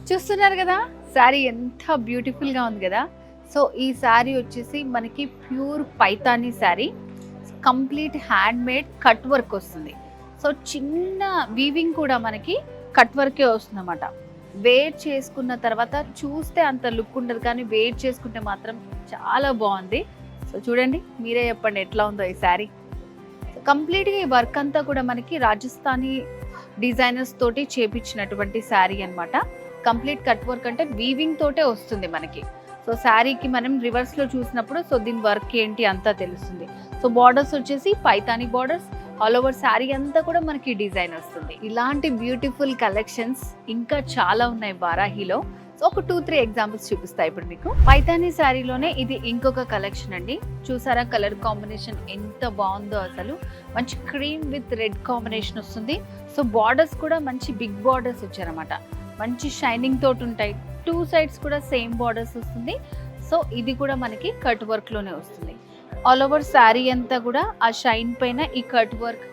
చూస్తున్నారు కదా శారీ ఎంత బ్యూటిఫుల్ గా ఉంది కదా. సో ఈ శారీ వచ్చేసి మనకి pure Paithani sari, complete hand made cut work వస్తుంది. సో చిన్న వీవింగ్ కూడా మనకి కట్ వర్కే వస్తుంది అన్నమాట. వేర్ చేసుకున్న తర్వాత చూస్తే అంత లుక్ ఉండదు, కానీ వేర్ చేసుకుంటే మాత్రం చాలా బాగుంది. సో చూడండి, మీరే చెప్పండి ఎట్లా ఉందో ఈ శారీ. కంప్లీట్గా ఈ వర్క్ అంతా కూడా మనకి రాజస్థానీ డిజైనర్స్ తోటి చేపించినటువంటి శారీ అన్నమాట. కంప్లీట్ కట్ వర్క్ అంటే వీవింగ్ తోటే వస్తుంది మనకి. సో శారీకి మనం రివర్స్ లో చూసినప్పుడు సో దీని వర్క్ ఏంటి అంతా తెలుస్తుంది. సో బార్డర్స్ వచ్చేసి Paithani borders, all over sari అంతా కూడా మనకి డిజైన్ వస్తుంది. ఇలాంటి బ్యూటిఫుల్ కలెక్షన్స్ ఇంకా చాలా ఉన్నాయి వారాహిలో. సో ఒక 2-3 ఎగ్జాంపుల్స్ చూపిస్తాయి ఇప్పుడు మీకు. పైతానీ శారీలోనే ఇది ఇంకొక కలెక్షన్ అండి. చూసారా కలర్ కాంబినేషన్ ఎంత బాగుందో అసలు. మంచి క్రీమ్ విత్ రెడ్ కాంబినేషన్ వస్తుంది. సో బార్డర్స్ కూడా మంచి బిగ్ బార్డర్స్ వచ్చారన్నమాట. మంచి షైనింగ్ తోటి ఉంటాయి. 2 సైడ్స్ కూడా సేమ్ బార్డర్స్ వస్తుంది. సో ఇది కూడా మనకి కట్ వర్క్ లోనే వస్తుంది. ఆల్ ఓవర్ శారీ అంతా కూడా ఆ షైన్ పైన ఈ కట్ వర్క్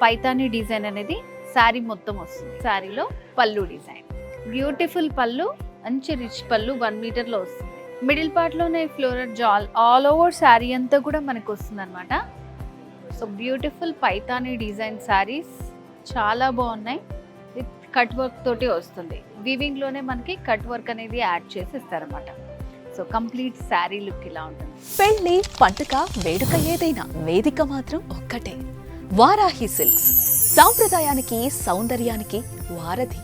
పైతానీ డిజైన్ అనేది శారీ మొత్తం వస్తుంది. శారీలో పళ్ళు డిజైన్, బ్యూటిఫుల్ పళ్ళు, మంచి రిచ్ పళ్ళు 1 మీటర్లో వస్తుంది. మిడిల్ పార్ట్ లోనే ఫ్లోరల్ జాల్ ఆల్ ఓవర్ శారీ అంతా కూడా మనకు వస్తుంది అనమాట. So beautiful Paithani design saris చాలా బాగున్నాయి. విత్ కట్ వర్క్ తోటి వస్తుంది. వీవింగ్ లోనే మనకి కట్ వర్క్ అనేది యాడ్ చేసి ఇస్తారన్నమాట. సో కంప్లీట్ శారీ లుక్ ఇలా ఉంటుంది. పెళ్లి, పండుగ, వేడుక ఏదైనా వేదిక మాత్రం ఒక్కటే. వారాహి సిల్క్స్ సాంప్రదాయానికి, సౌందర్యానికి వారధి.